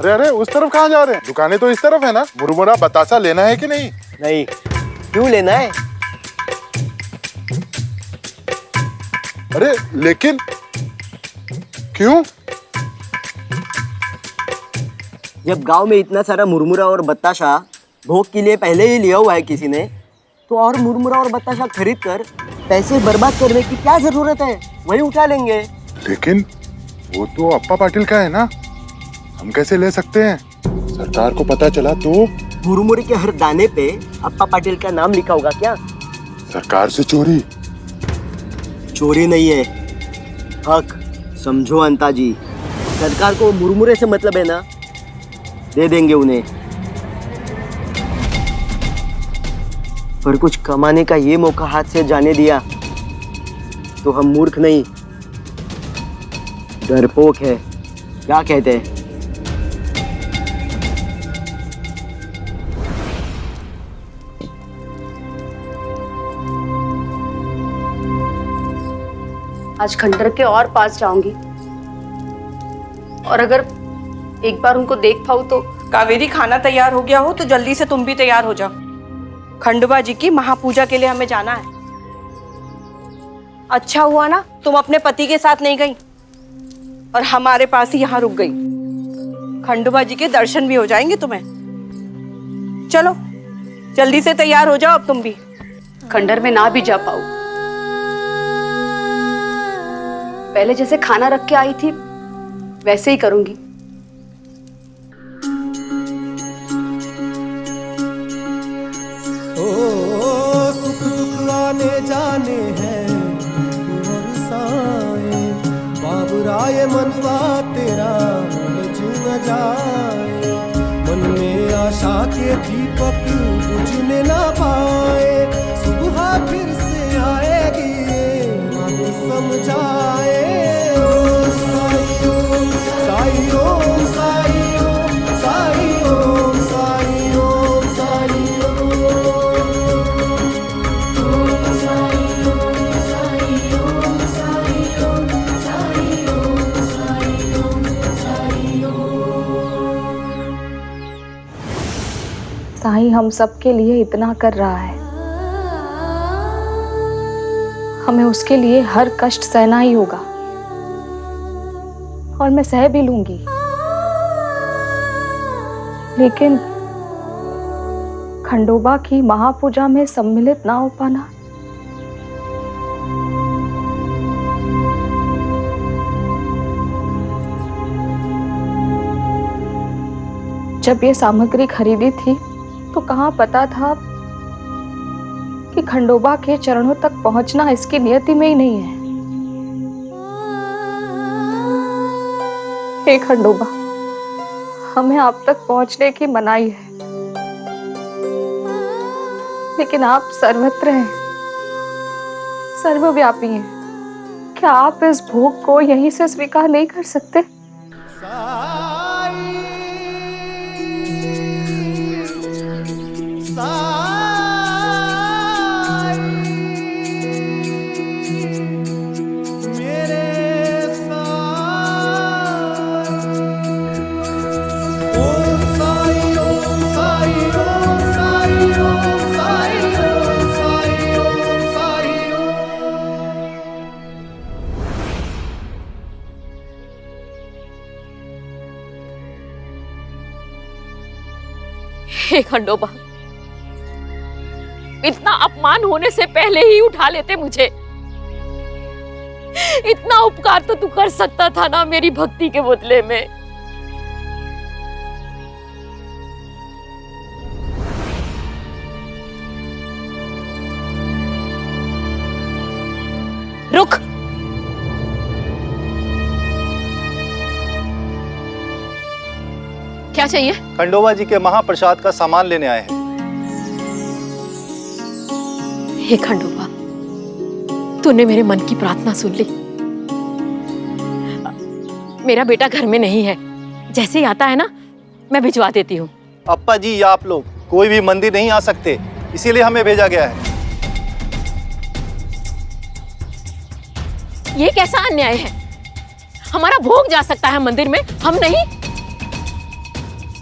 अरे अरे उस तरफ कहाँ जा रहे हैं? दुकानें तो इस तरफ है ना। मुरमुरा बतासा लेना है कि नहीं? नहीं, क्यों लेना है? अरे लेकिन क्यों? जब गांव में इतना सारा मुरमुरा और बताशा भोग के लिए पहले ही लिया हुआ है किसी ने, तो और मुरमुरा और बताशा खरीद कर पैसे बर्बाद करने की क्या जरूरत है? वही उठा लेंगे। लेकिन वो तो अप्पा पाटिल का है ना, हम कैसे ले सकते हैं? सरकार को पता चला तो? मुरमुरे के हर दाने पे अप्पा पाटिल का नाम लिखा होगा क्या? सरकार से चोरी? चोरी नहीं है, हक। समझो अंताजी, सरकार को मुरमुरे से मतलब है ना, दे देंगे उन्हें। पर कुछ कमाने का ये मौका हाथ से जाने दिया तो हम मूर्ख नहीं, डरपोक है। क्या कहते हैं? आज खंडर के और पास जाऊंगी और अगर एक बार उनको देख पाऊं तो। कावेरी, खाना तैयार हो गया हो तो जल्दी से तुम भी तैयार हो जाओ। खंडवा जी की महापूजा के लिए हमें जाना है। अच्छा हुआ ना तुम अपने पति के साथ नहीं गई और हमारे पास ही यहाँ रुक गई। खंडवा जी के दर्शन भी हो जाएंगे तुम्हें। चलो जल्दी से तैयार हो जाओ अब तुम भी। खंडर में ना भी जा पाऊं, पहले जैसे खाना रख के आई थी वैसे ही करूंगी। सुख दुख आने जाने हैं बरसाए, बाबुराए मनवा तेरा बुझ न जाए। मन में आशा के दीपक बुझने ना पाए, सुबह फिर से आएगी मन समझाए। साई ओम साई ओम साई ओम साई ओम साई ओम साई साईं हम सबके लिए इतना कर रहा है, हमें उसके लिए हर कष्ट सहना ही होगा और मैं सह भी लूंगी। लेकिन खंडोबा की महापूजा में सम्मिलित ना हो पाना, जब ये सामग्री खरीदी थी तो कहाँ पता था कि खंडोबा के चरणों तक पहुंचना इसकी नियति में ही नहीं है। हे खंडोबा, हमें आप तक पहुंचने की मनाही है, लेकिन आप सर्वत्र हैं, सर्वव्यापी हैं। क्या आप इस भोग को यहीं से स्वीकार नहीं कर सकते? हे खंडोबा, इतना अपमान होने से पहले ही उठा लेते मुझे। इतना उपकार तो तू कर सकता था ना मेरी भक्ति के बदले में। रुक, क्या चाहिए? खंडोबा जी के महाप्रसाद का सामान लेने आए हैं। हे खंडोबा, तूने मेरे मन की प्रार्थना सुन ली। मेरा बेटा घर में नहीं है, जैसे ही आता है ना मैं भिजवा देती हूँ। अप्पा जी या आप लोग कोई भी मंदिर नहीं आ सकते, इसीलिए हमें भेजा गया है। ये कैसा अन्याय है? हमारा भोग जा सकता है मंदिर में, हम नहीं?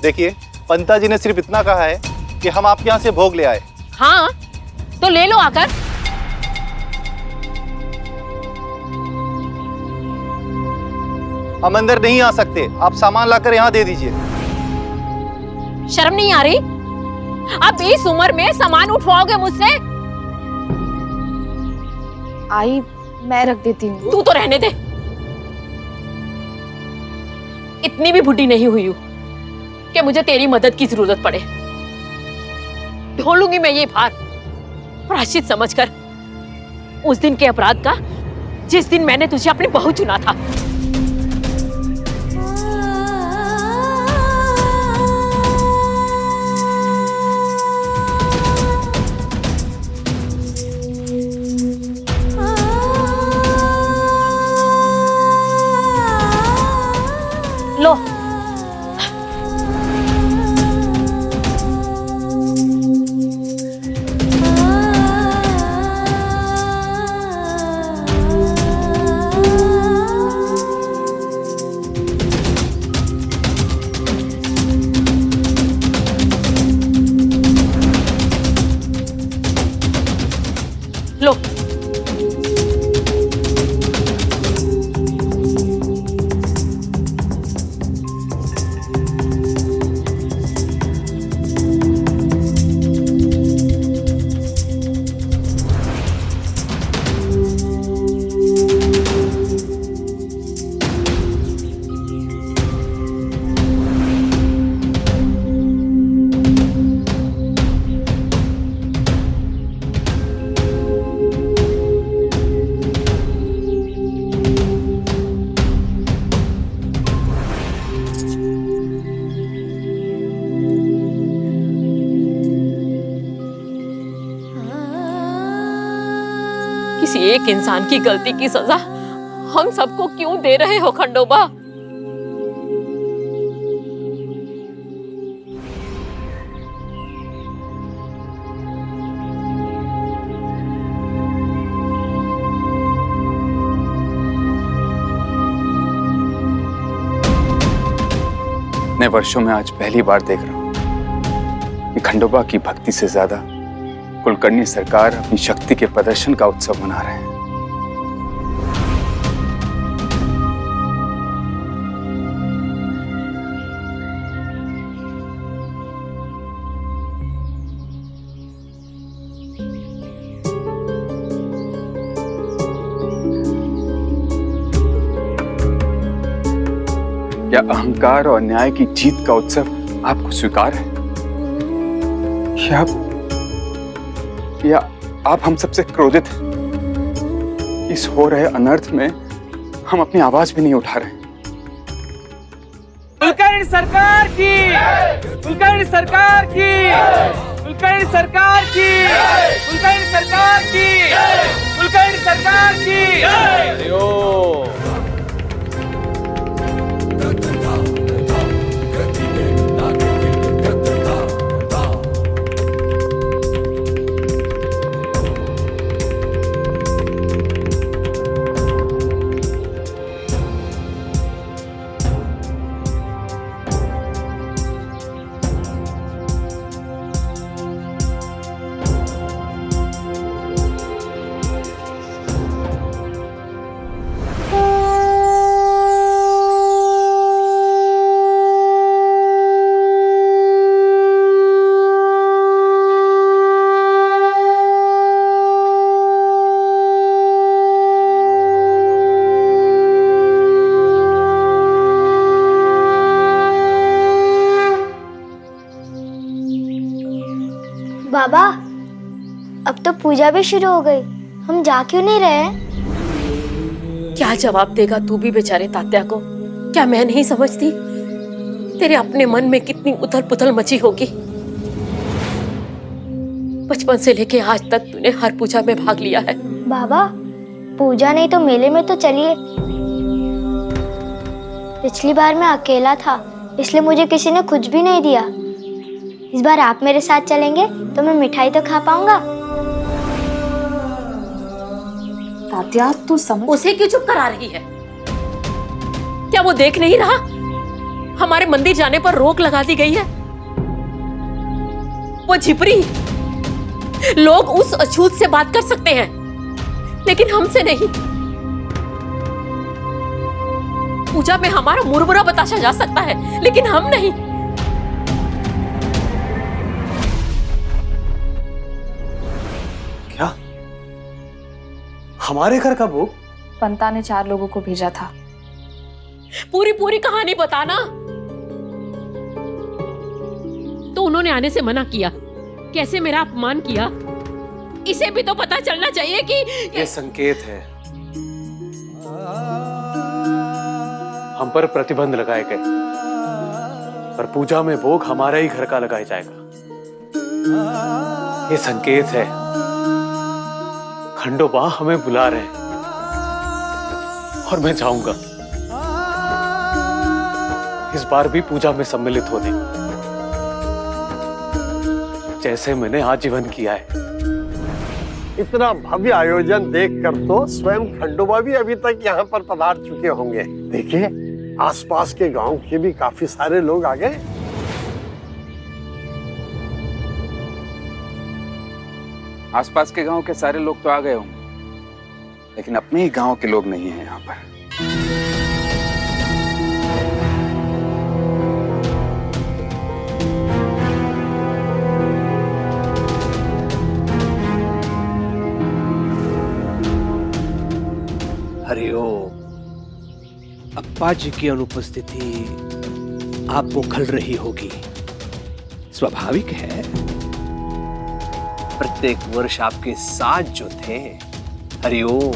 देखिए, पंता जी ने सिर्फ इतना कहा है कि हम आपके यहाँ से भोग ले आए। हाँ तो ले लो आकर। हम अंदर नहीं आ सकते, आप सामान लाकर यहाँ दे दीजिए। शर्म नहीं आ रही? अब इस उम्र में सामान उठवाओगे मुझसे? आई मैं रख देती हूँ। तू तो रहने दे, इतनी भी बुढ़ी नहीं हुई हूं कि मुझे तेरी मदद की जरूरत पड़े। ढोलूंगी मैं ये भार प्रायश्चित समझकर उस दिन के अपराध का जिस दिन मैंने तुझे अपनी बहू चुना था। लो लो किसी एक इंसान की गलती की सजा हम सबको क्यों दे रहे हो खंडोबा? इतने वर्षों में आज पहली बार देख रहा हूं कि खंडोबा की भक्ति से ज्यादा कुलकर्णी सरकार अपनी शक्ति के प्रदर्शन का उत्सव मना रहे हैं। क्या अहंकार और न्याय की जीत का उत्सव आपको स्वीकार है? या आप हम सबसे क्रोधित हैं? इस हो रहे अनर्थ में हम अपनी आवाज भी नहीं उठा रहे। कुलकर्णी सरकार की, कुलकर्णी सरकार की, कुलकर्णी सरकार की, कुलकर्णी सरकार की, कुलकर्णी सरकार की। बाबा, अब तो पूजा भी शुरू हो गई, हम जा क्यों नहीं रहे? क्या जवाब देगा तू भी बेचारे तात्या को? क्या मैं नहीं समझती तेरे अपने मन में कितनी उथल पुथल मची होगी? बचपन से लेके आज तक तूने हर पूजा में भाग लिया है। बाबा, पूजा नहीं तो मेले में तो चलिए। पिछली बार मैं अकेला था, इसलिए मुझे किसी ने कुछ भी नहीं दिया। इस बार आप मेरे साथ चलेंगे तो मैं मिठाई तो खा पाऊंगा। तात्या तू समझ। उसे क्यों चुप करा रही है? क्या वो देख नहीं रहा हमारे मंदिर जाने पर रोक लगा दी गई है। वो झिपरी, लोग उस अछूत से बात कर सकते हैं लेकिन हमसे नहीं। पूजा में हमारा मुरमुरा बताशा जा सकता है लेकिन हम नहीं। क्या? हमारे घर का भोग? पंता ने 4 लोगों को भेजा था। पूरी कहानी बताना। तो उन्होंने आने से मना किया, कैसे मेरा अपमान किया, इसे भी तो पता चलना चाहिए कि ये संकेत है। हम पर प्रतिबंध लगाए गए, पर पूजा में भोग हमारा ही घर का लगाया जाएगा। ये संकेत है, खंडोबा हमें बुला रहे हैं और मैं जाऊंगा इस बार भी पूजा में सम्मिलित होने, जैसे मैंने आजीवन किया है। इतना भव्य आयोजन देखकर तो स्वयं खंडोबा भी अभी तक यहाँ पर पधार चुके होंगे। देखिए, आसपास के गांव के भी काफी सारे लोग आ गए। आसपास के गांव के सारे लोग तो आ गए होंगे, लेकिन अपने ही गांव के लोग नहीं हैं यहाँ पर। हरिओम। अप्पा जी की अनुपस्थिति आपको खल रही होगी, स्वाभाविक है। प्रत्येक वर्ष आपके साथ जो थे। हरिओम।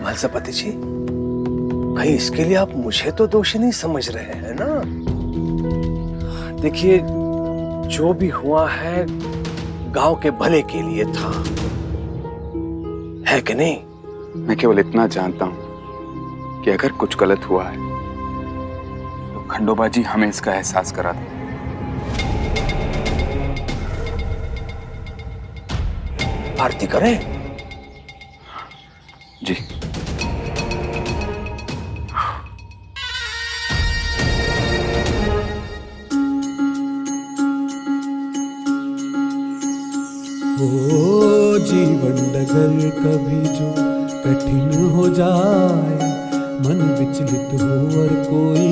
मलसापति जी, कहीं इसके लिए आप मुझे तो दोषी नहीं समझ रहे हैं ना? देखिए, जो भी हुआ है गांव के भले के लिए था, है कि नहीं? मैं केवल इतना जानता हूं कि अगर कुछ गलत हुआ है तो खंडोबा जी हमें इसका एहसास करा दें। आरती करें? जी। ओ जीवन डगर कभी जो कठिन हो जाए, मन विचलित हो और कोई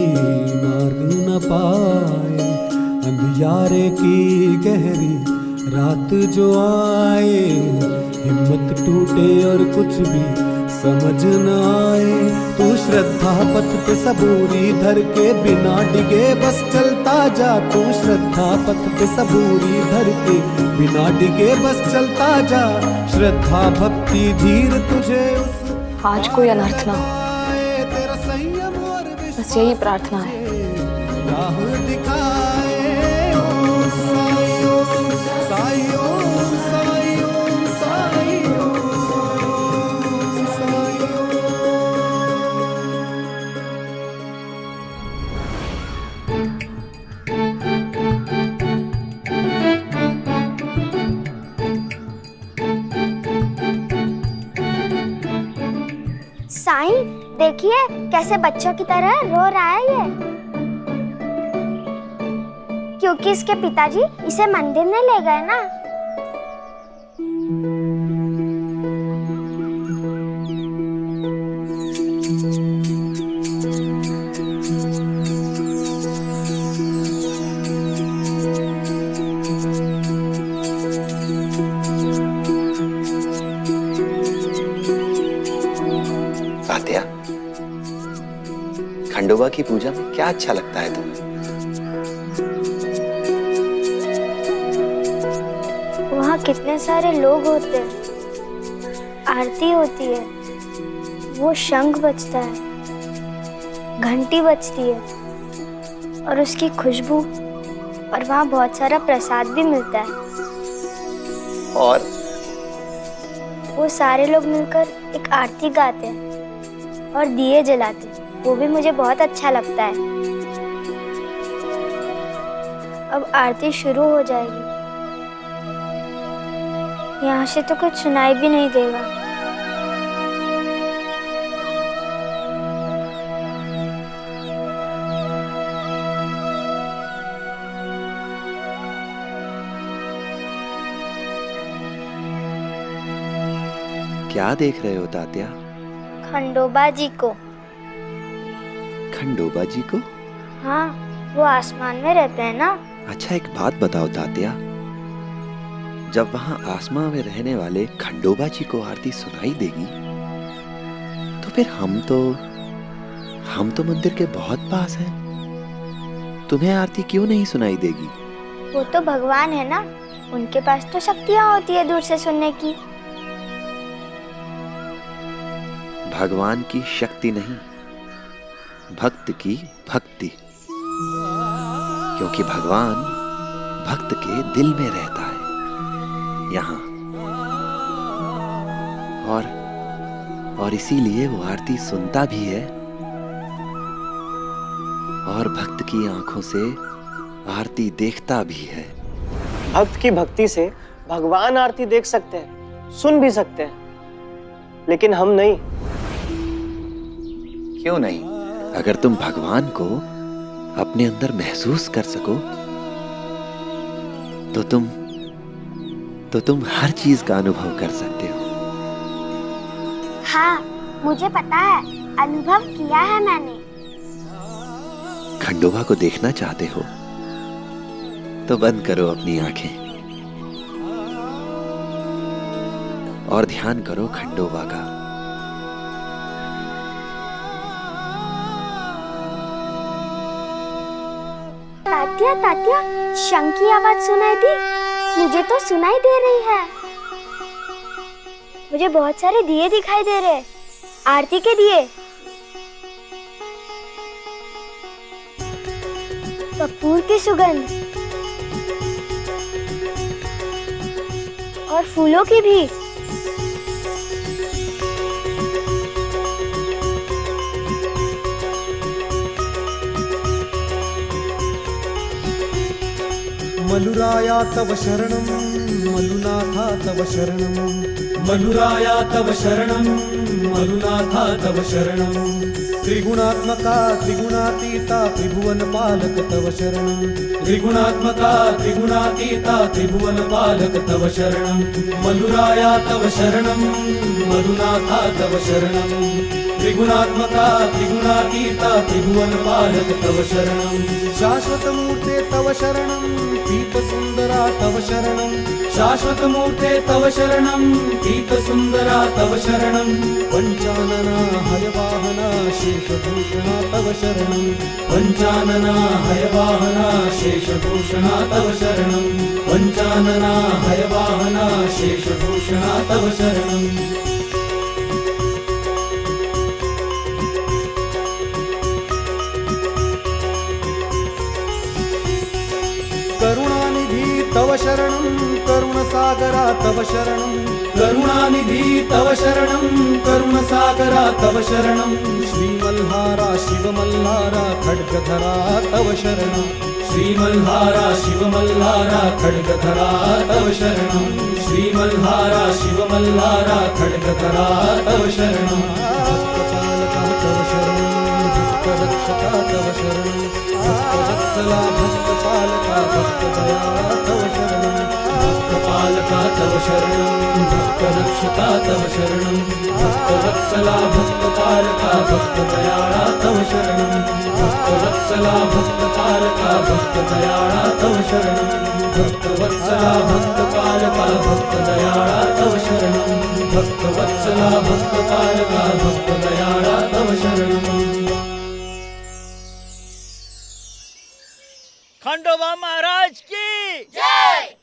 मार्ग न पाए, अंधियारे की गहरी रात जो आए, हिम्मत टूटे और कुछ भी समझ न आए, तू श्रद्धा पथ पे सबूरी धर के बिना डिगे बस चलता जा। तू श्रद्धा पथ पे सबूरी धर के बिना डिगे बस चलता जा। श्रद्धा भक्ति धीर तुझे उस आज कोई अनर्थ ना हो, तेरा संयम और बस यही प्रार्थना है। राह दिखाए। ओम साई ओम साई ओम साई ओम साई ओम साई ओम। साईं, देखिए कैसे बच्चों की तरह रो रहा है ये, क्योंकि इसके पिताजी इसे मंदिर में ले गए ना। तात्या, खंडोबा की पूजा में क्या अच्छा लगता है तुम्हें? वहाँ कितने सारे लोग होते हैं, आरती होती है, वो शंख बजता है, घंटी बजती है और उसकी खुशबू, और वहाँ बहुत सारा प्रसाद भी मिलता है। और वो सारे लोग मिलकर एक आरती गाते हैं और दिए जलाते हैं, वो भी मुझे बहुत अच्छा लगता है। अब आरती शुरू हो जाएगी, यहाँ से तो कुछ सुनाई भी नहीं देगा। क्या देख रहे हो तात्या? खंडोबा जी को। खंडोबा जी को? हाँ, वो आसमान में रहते हैं ना। अच्छा, एक बात बताओ तात्या, जब वहां आसमां में रहने वाले खंडोबा जी को आरती सुनाई देगी तो फिर हम तो मंदिर के बहुत पास हैं, तुम्हें आरती क्यों नहीं सुनाई देगी? वो तो भगवान है ना, उनके पास तो शक्तियाँ होती है दूर से सुनने की। भगवान की शक्ति नहीं, भक्त की भक्ति, क्योंकि भगवान भक्त के दिल में रहता है, यहाँ। और इसीलिए वो आरती सुनता भी है और भक्त की आंखों से आरती देखता भी है। भक्त की भक्ति से भगवान आरती देख सकते हैं, सुन भी सकते हैं, लेकिन हम नहीं। क्यों नहीं? अगर तुम भगवान को अपने अंदर महसूस कर सको तो तुम हर चीज का अनुभव कर सकते हो। हाँ, मुझे पता है, अनुभव किया है मैंने। खंडोबा को देखना चाहते हो तो बंद करो अपनी आंखें और ध्यान करो खंडोबा का। तात्या, तात्या, शंख की आवाज सुनाई दी? मुझे तो सुनाई दे रही है। मुझे बहुत सारे दिए दिखाई दे रहे, आरती के दिए। कपूर की सुगंध और फूलों की भी। मलुराया तव शरणं मलुनाथा तव शरणं मलुराया तव शरणं मलुनाथा तव शरणं त्रिगुणात्मका त्रिगुणातीता त्रिभुवन पालक तव शरणं त्रिगुणात्मका त्रिगुणातीता त्रिभुवन पालक तव शरणं मलुराया तव शरणं मलुनाथा तव शरणं त्रिगुणात्मका त्रिगुणातीता त्रिभुवन पालक तव शरणं शाश्वत मूर्ते तव शरणं पीत सुंदरा तव शरणं शाश्वत मूर्ते तव शरणं पीत सुंदरा तव शरणं पंचानना हयवाहना शेषभूषणा तव शरणं पंचानना हयवाहना शेषभूषणा तव शरणं पंचानना हयवाहना शेषभूषणा तव शरणं करुणानिधि तव शरणं करुणसागरा तव शरणं करुणानिधि तव शरणं करुणसागरा तव शरणं श्रीमल्हारा शिवमल्हारा खड्गधरा तव शरणं श्रीमल्हारा शिवमल्हारा खड्गधरा तव शरणं श्रीमल्हारा शिवमल्हारा खड्गधरा तव शरणं भक्तपालका तव शरणं भक्तरक्षका तव शरणं भक्तवत्सला भक्तपालका भक्तदयाला तव शरणं भक्तपालका तव शरणं भक्तरक्षका तव शरणं भक्तवत्सला भक्तपालका भक्तदयाला तव शरणं भक्तवत्सला भक्तपालका भक्तदयाला तव शरणं भक्तवत्सला भक्तपालका भक्तदयाला तव शरणं भक्तवत्सला भक्तपालका भक्तदयाला तव शरणं खंडोबा महाराज की जय।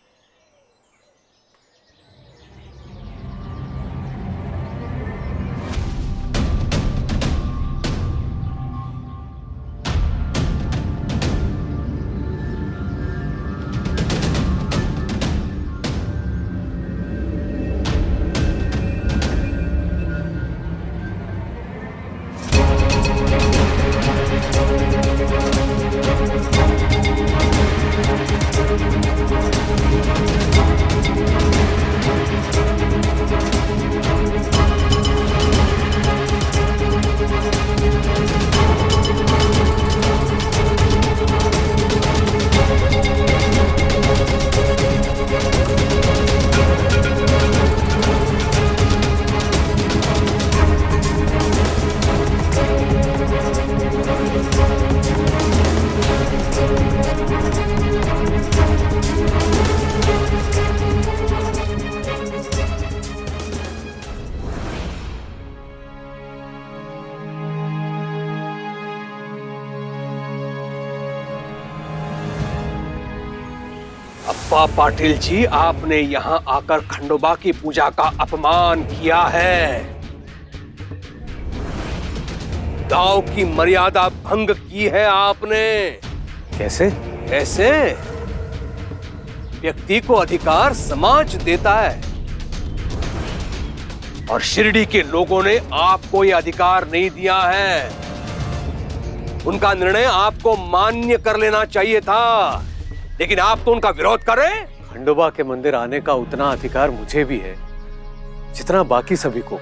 अप्पा पाटिल जी, आपने यहाँ आकर खंडोबा की पूजा का अपमान किया है, गांव की मर्यादा भंग की है आपने। कैसे? कैसे? व्यक्ति को अधिकार समाज देता है और शिरडी के लोगों ने आपको यह अधिकार नहीं दिया है। उनका निर्णय आपको मान्य कर लेना चाहिए था, लेकिन आप तो उनका विरोध कर रहे हैं। खंडोबा के मंदिर आने का उतना अधिकार मुझे भी है जितना बाकी सभी को।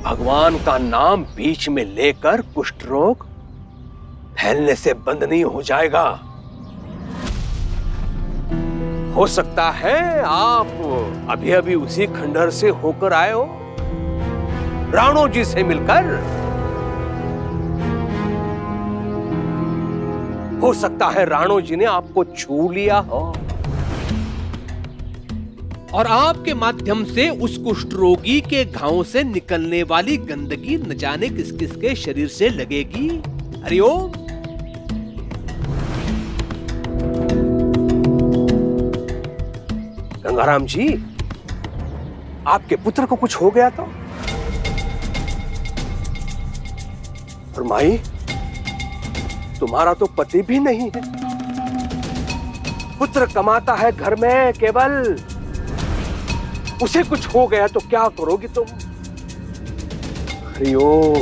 भगवान का नाम बीच में लेकर कुष्ठ रोग फैलने से बंद नहीं हो जाएगा। हो सकता है आप अभी अभी उसी खंडहर से होकर आए हो, राणो जी से मिलकर। हो सकता है राणो जी ने आपको छू लिया हो और आपके माध्यम से उस कुष्ठ रोगी के घावों से निकलने वाली गंदगी न जाने किस किस के शरीर से लगेगी। हरिओम। गंगाराम जी, आपके पुत्र को कुछ हो गया तो? और माई, तुम्हारा तो पति भी नहीं है। पुत्र कमाता है घर में केवल, उसे कुछ हो गया तो क्या करोगी तुम? हरिओम।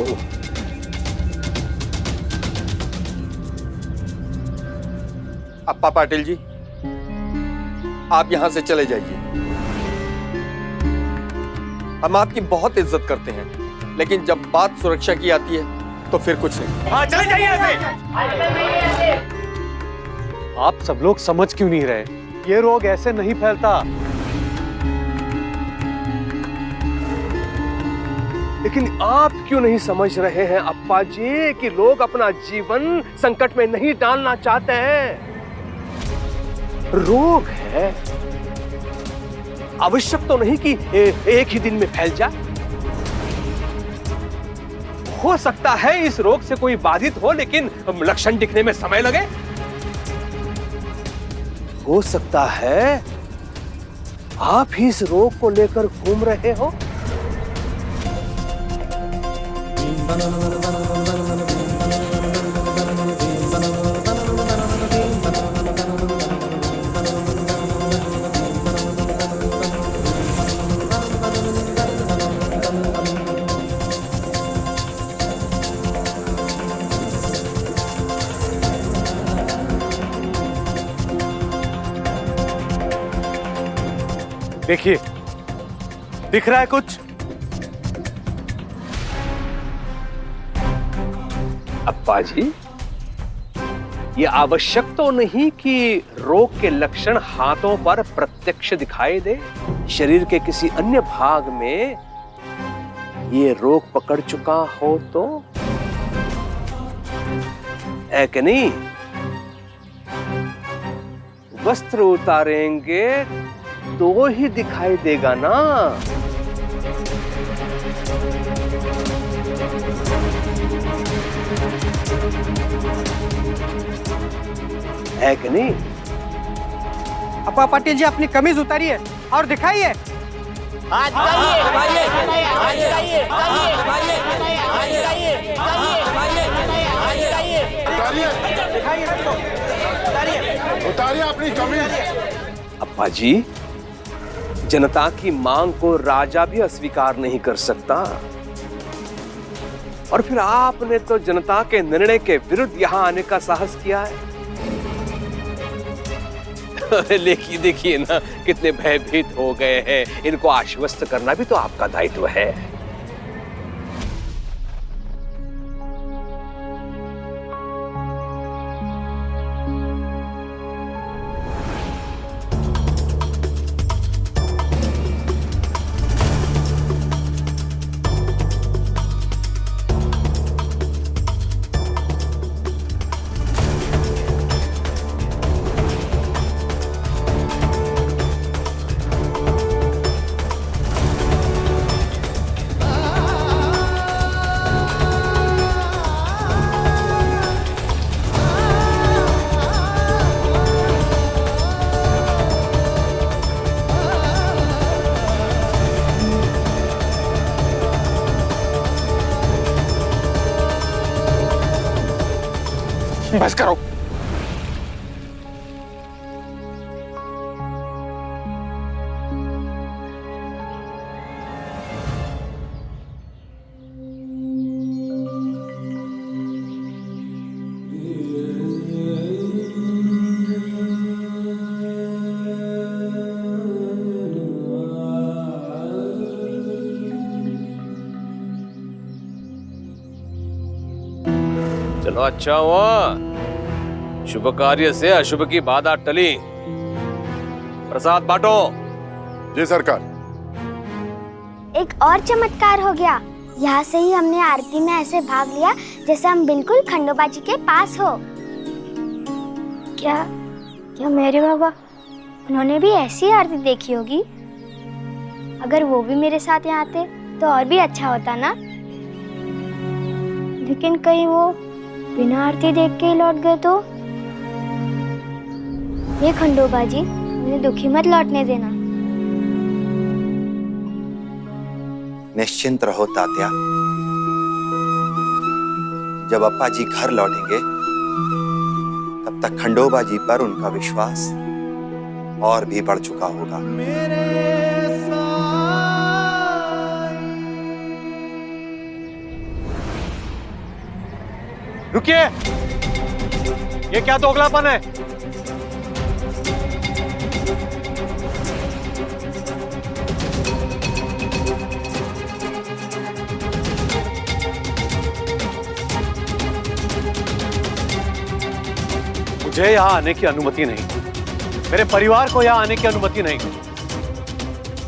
अप्पा पाटिल जी, आप यहां से चले जाइए। हम आपकी बहुत इज्जत करते हैं, लेकिन जब बात सुरक्षा की आती है तो फिर कुछ नहीं। हाँ, चले जाइए यहाँ से। आप सब लोग समझ क्यों नहीं रहे? ये रोग ऐसे नहीं फैलता। लेकिन आप क्यों नहीं समझ रहे हैं अप्पा जी कि लोग अपना जीवन संकट में नहीं डालना चाहते हैं। रोग है, आवश्यक तो नहीं कि एक ही दिन में फैल जाए। हो सकता है इस रोग से कोई बाधित हो, लेकिन लक्षण दिखने में समय लगे। हो सकता है आप ही इस रोग को लेकर घूम रहे हो। देखिए, दिख रहा है कुछ? अप्पा जी, ये आवश्यक तो नहीं कि रोग के लक्षण हाथों पर प्रत्यक्ष दिखाई दे। शरीर के किसी अन्य भाग में ये रोग पकड़ चुका हो तो है कि नहीं? वस्त्र उतारेंगे तो ही दिखाई देगा ना। है कि नहीं? अप्पा पाटिल जी, अपनी कमीज उतारिए और दिखाइए। उतारिए अपनी कमीज। अप्पा जी, जनता की मांग को राजा भी अस्वीकार नहीं कर सकता, और फिर आपने तो जनता के निर्णय के विरुद्ध यहां आने का साहस किया है। लेकिन देखिए ना, कितने भयभीत हो गए हैं। इनको आश्वस्त करना भी तो आपका दायित्व है। बस करो। चलो अच्छा हुआ, शुभ कार्य से अशुभ की बाधा टली। प्रसाद बांटो। जी सरकार। एक और चमत्कार हो गया। यहाँ से ही हमने आरती में ऐसे भाग लिया जैसे हम बिल्कुल खंडोबा जी के पास हो। क्या मेरे बाबा, उन्होंने भी ऐसी आरती देखी होगी? अगर वो भी मेरे साथ यहाँ आते तो और भी अच्छा होता ना। लेकिन कहीं वो बिना आरती देख के ही लौट गए तो? ये खंडोबा जी, उन्हें दुखी मत लौटने देना। निश्चिंत रहो तात्या, जब अप्पा जी घर लौटेंगे तब तक खंडोबा जी पर उनका विश्वास और भी बढ़ चुका होगा। रुकिए, ये क्या दोगलापन है? मुझे यहां आने की अनुमति नहीं, मेरे परिवार को यहां आने की अनुमति नहीं,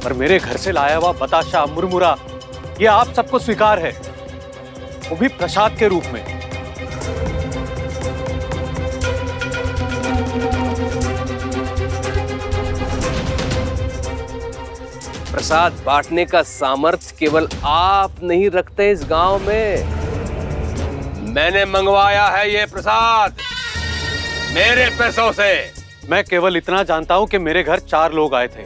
पर मेरे घर से लाया हुआ बताशा, मुरमुरा, ये आप सबको स्वीकार है, वो भी प्रसाद के रूप में। प्रसाद बांटने का सामर्थ्य केवल आप नहीं रखते इस गांव में, मैंने मंगवाया है ये प्रसाद मेरे पैसों से। मैं केवल इतना जानता हूं कि मेरे घर 4 लोग आए थे,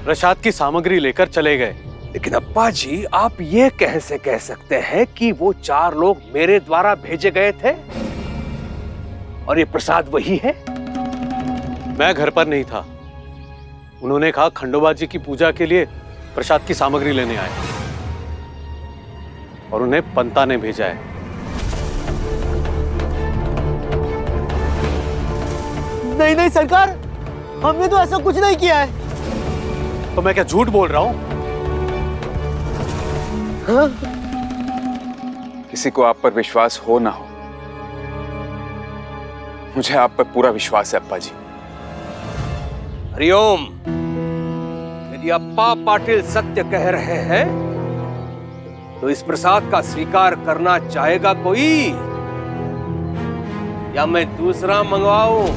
प्रसाद की सामग्री लेकर चले गए। लेकिन अप्पा जी, आप ये कैसे कह सकते हैं कि वो 4 लोग मेरे द्वारा भेजे गए थे और ये प्रसाद वही है? मैं घर पर नहीं था, उन्होंने कहा खंडोबा जी की पूजा के लिए प्रसाद की सामग्री लेने आए और उन्हें पंता ने भेजा है। नहीं नहीं सरकार, हमने तो ऐसा कुछ नहीं किया है। तो मैं क्या झूठ बोल रहा हूं? हाँ? किसी को आप पर विश्वास हो ना हो, मुझे आप पर पूरा विश्वास है अप्पा जी। हरिओम, यदि अप्पा पाटिल सत्य कह रहे हैं तो इस प्रसाद का स्वीकार करना चाहेगा कोई, या मैं दूसरा मंगवाऊं?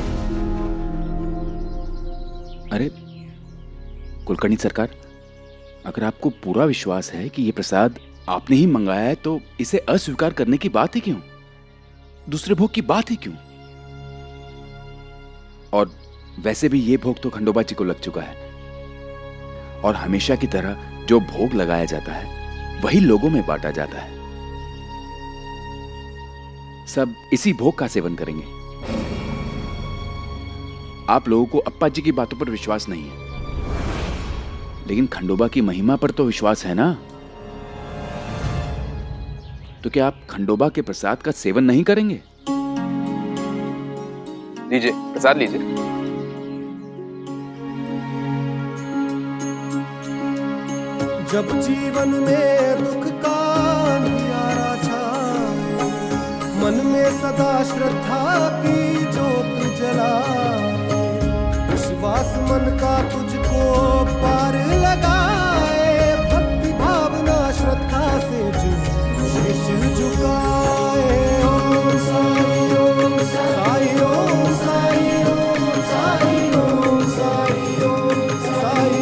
अरे कुलकर्णी सरकार, अगर आपको पूरा विश्वास है कि ये प्रसाद आपने ही मंगाया है तो इसे अस्वीकार करने की बात ही क्यों? दूसरे भोग की बात ही क्यों? और वैसे भी ये भोग तो खंडोबा जी को लग चुका है, और हमेशा की तरह जो भोग लगाया जाता है वही लोगों में बांटा जाता है। सब इसी भोग का सेवन करेंगे। आप लोगों को अप्पा जी की बातों पर विश्वास नहीं है, लेकिन खंडोबा की महिमा पर तो विश्वास है ना। तो क्या आप खंडोबा के प्रसाद का सेवन नहीं करेंगे? लीजिए प्रसाद लीजिए। जब जीवन में दुख का अंधियारा छाए, मन में सदा श्रद्धा की जोत जलाए, विश्वास मन का तुझको पार लगाए, भक्ति भावना श्रद्धा से शीश झुकाए। ओम साई ओम साई ओम साई ओम साई ओम साई ओम साई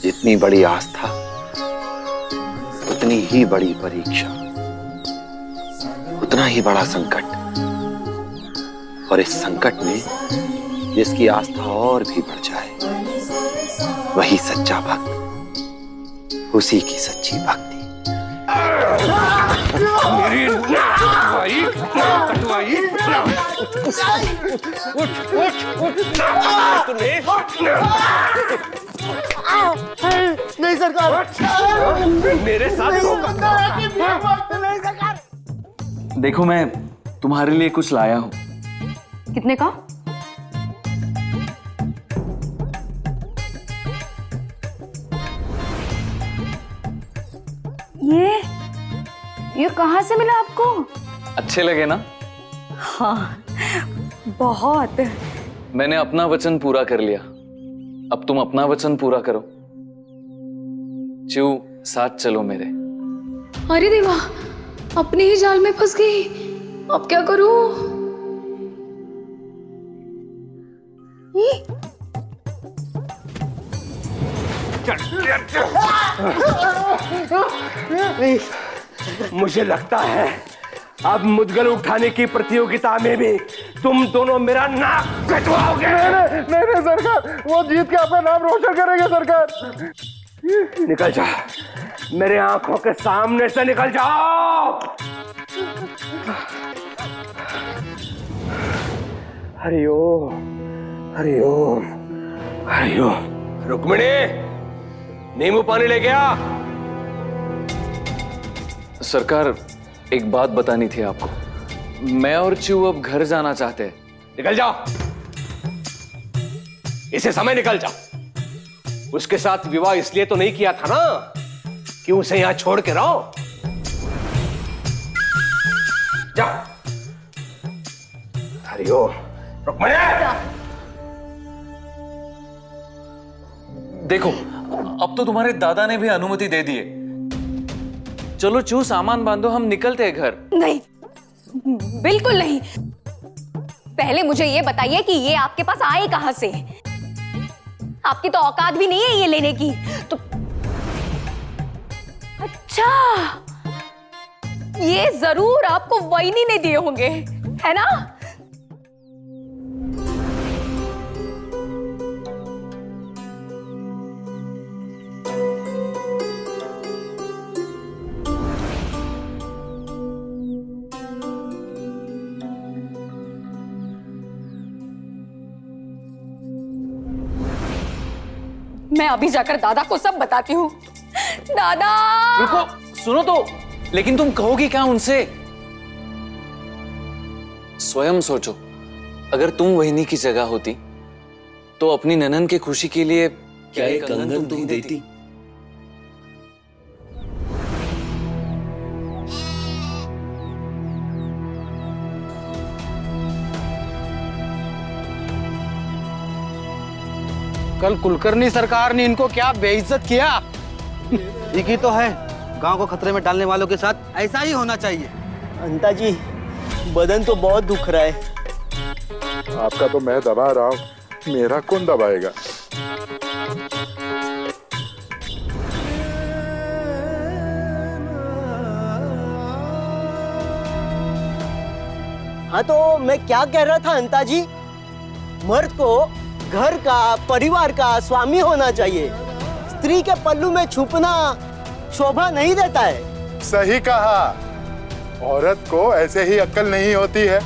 जितनी बड़ी आस्था उतनी ही बड़ी परीक्षा, उतना ही बड़ा संकट। और इस संकट में जिसकी आस्था और भी बढ़ जाए वही सच्चा भक्त, उसी की सच्ची भक्ति। मेरी कटवाई कटवाई नहीं सरकार, मेरे साथ नहीं सरकार। देखो मैं तुम्हारे लिए कुछ लाया हूं। कितने का? ये कहां से मिला आपको? अच्छे लगे ना? हाँ, बहुत। मैंने अपना वचन पूरा कर लिया, अब तुम अपना वचन पूरा करो। चिऊ, साथ चलो मेरे। अरे देवा, अपने ही जाल में फंस गई, अब क्या करूं? मुझे लगता है अब मुद्गल उठाने की प्रतियोगिता में भी तुम दोनों मेरा नाक कटवाओगे। नहीं सरकार, वो जीत के अपना नाम रोशन करेंगे सरकार। निकल जा, मेरे आंखों के सामने से निकल जाओ। हरिओम हरिओम हरिओम। रुक्मिणी, नींबू पानी ले गया। सरकार, एक बात बतानी थी आपको। मैं और चिऊ अब घर जाना चाहते हैं। निकल जाओ, इसे समय निकल जाओ। उसके साथ विवाह इसलिए तो नहीं किया था ना कि उसे यहां छोड़ के रहो। जाओ। हरिओम। रुक्मिणी, देखो, अब तो तुम्हारे दादा ने भी अनुमति दे दी है। चलो चू, सामान बांधो, हम निकलते हैं घर। नहीं, बिल्कुल नहीं। पहले मुझे ये बताइए कि ये आपके पास आए कहां से? आपकी तो औकात भी नहीं है ये लेने की। तो अच्छा, ये जरूर आपको वहीनी ने दिए होंगे, है ना? मैं अभी जाकर दादा को सब बताती हूँ। दादा! रुको, सुनो तो। लेकिन तुम कहोगी क्या उनसे? स्वयं सोचो, अगर तुम वहीनी की जगह होती तो अपनी ननन के खुशी के लिए क्या एक कंगन तुम देती? कल कुलकर्णी सरकार ने इनको क्या बेइज्जत किया। ठीक ही तो है, गांव को खतरे में डालने वालों के साथ ऐसा ही होना चाहिए। अंता जी, बदन तो बहुत दुख रहा है। आपका तो मैं दबा रहा हूँ, मेरा कौन दबाएगा? हाँ, तो मैं क्या कह रहा था अंता जी, मर्द को घर का, परिवार का स्वामी होना चाहिए। स्त्री के पल्लू में छुपना शोभा नहीं देता है। सही कहा। औरत को ऐसे ही अक्ल नहीं होती है,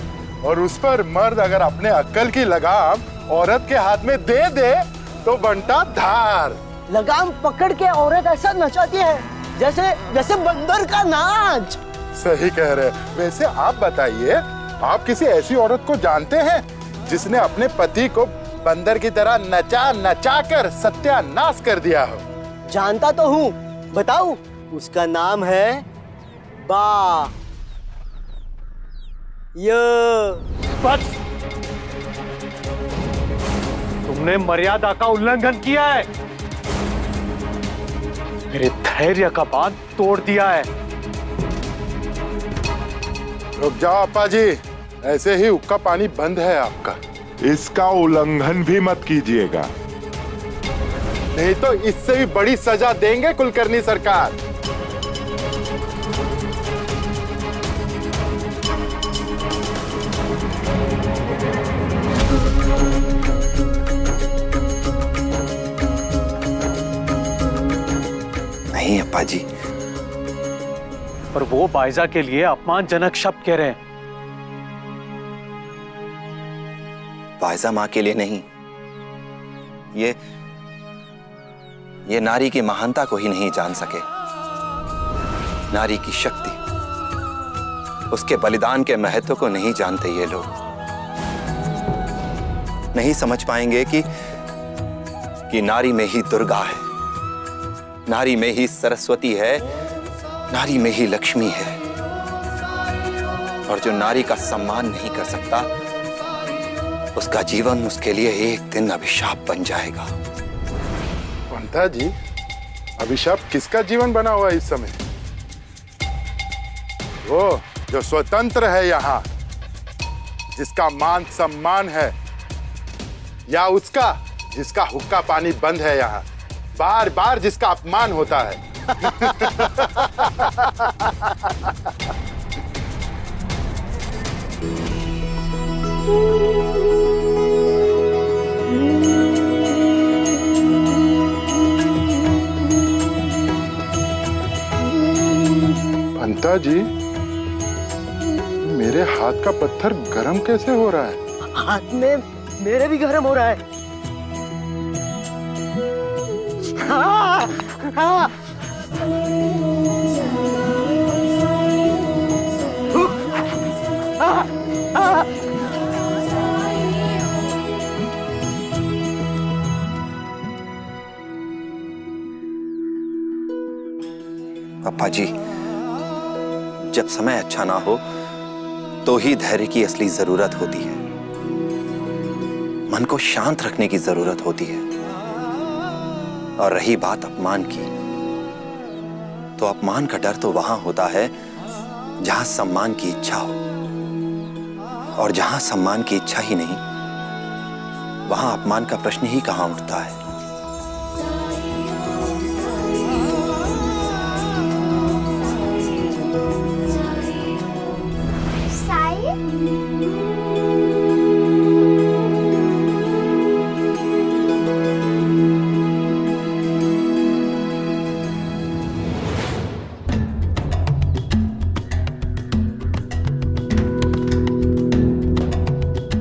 और उस पर मर्द अगर अपने अक्ल की लगाम औरत के हाथ में दे दे तो बनता धार। लगाम पकड़ के औरत ऐसा नचाती है जैसे जैसे बंदर का नाच। सही कह रहे। वैसे आप बताइए, आप किसी ऐसी औरत को जानते हैं जिसने अपने पति को बंदर की तरह नचा नचा कर सत्यानाश कर दिया हो? जानता तो हूँ, बताऊं? उसका नाम है बा। बस, तुमने मर्यादा का उल्लंघन किया है, मेरे धैर्य का बांध तोड़ दिया है। रुक जाओ अप्पा जी, ऐसे ही उक्का पानी बंद है आपका, इसका उल्लंघन भी मत कीजिएगा। नहीं तो इससे भी बड़ी सजा देंगे कुलकर्णी सरकार। नहीं अप्पा जी। पर वो बाइजा के लिए अपमानजनक शब्द कह रहे हैं। बाइजा माँ के लिए नहीं, ये नारी की महानता को ही नहीं जान सके। नारी की शक्ति, उसके बलिदान के महत्व को नहीं जानते ये लोग। नहीं समझ पाएंगे कि नारी में ही दुर्गा है, नारी में ही सरस्वती है, नारी में ही लक्ष्मी है। और जो नारी का सम्मान नहीं कर सकता, उसका जीवन उसके लिए एक दिन अभिशाप बन जाएगा। पंता जी, अभिशाप किसका जीवन बना हुआ है इस समय? वो जो स्वतंत्र है यहाँ, जिसका मान सम्मान है, या उसका जिसका हुक्का पानी बंद है यहाँ, बार बार जिसका अपमान होता है? पंता जी, मेरे हाथ का पत्थर गरम कैसे हो रहा है? हाथ में मेरे भी गरम हो रहा है। हाँ, हाँ। पापा जी, जब समय अच्छा ना हो तो ही धैर्य की असली जरूरत होती है। मन को शांत रखने की जरूरत होती है। और रही बात अपमान की, तो अपमान का डर तो वहां होता है जहां सम्मान की इच्छा हो। और जहां सम्मान की इच्छा ही नहीं, वहां अपमान का प्रश्न ही कहां उठता है।